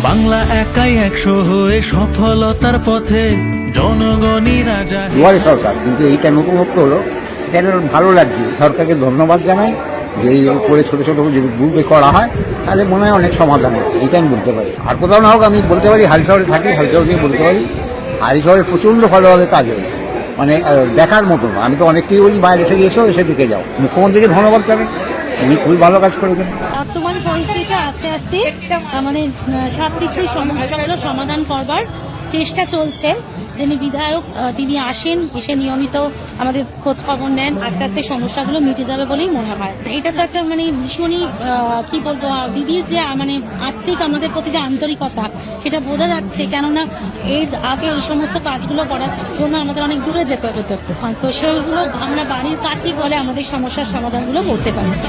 বাংলা একাই 100 হয়ে সফলতার পথে জনগণই রাজা। দুয়ারে সরকার, কিন্তু এইটা নতুনত্ব হলো, এটা ভালো লাগছে। সরকারকে ধন্যবাদ জানাই যে এই করে ছোটো ছোটো যদি গ্রুপে করা হয় তাহলে মনে হয় অনেক সমাধান হয়। এইটা আমি বলতে পারি। আর কোথাও না হোক আমি বলতে পারি, হালিশহরে থাকি, হালিশহর নিয়ে বলতে পারি হালিশহরে প্রচণ্ড ভালোভাবে কাজ হয়, মানে দেখার মতো। আমি তো অনেককেই বলি বাইরে থেকে এসে দেখে যাও। মুখ্যমন্ত্রীকে ধন্যবাদ জানাই, উনি খুবই ভালো কাজ করেছেন। বর্তমান পরিস্থিতিতে আস্তে আস্তে আমাদের সবকিছুই সমস্যাগুলো সমাধান করবার চেষ্টা চলছে। যিনি বিধায়ক তিনি আসেন, এসে নিয়মিত আমাদের খোঁজ খবর নেন। আস্তে আস্তে সমস্যাগুলো মিটে যাবে বলেই মনে হয়। এটা তো একটা মানে ভীষণই কি বলবো, দিদির যে মানে আত্মিক আমাদের প্রতি যে আন্তরিকতা সেটা বোঝা যাচ্ছে। কেননা এর আগে এই সমস্ত কাজগুলো করার জন্য আমাদের অনেক দূরে যেতে হতো, তো সেইগুলো আমরা বাড়ির কাছেই বলে আমাদের সমস্যার সমাধানগুলো করতে পারছি।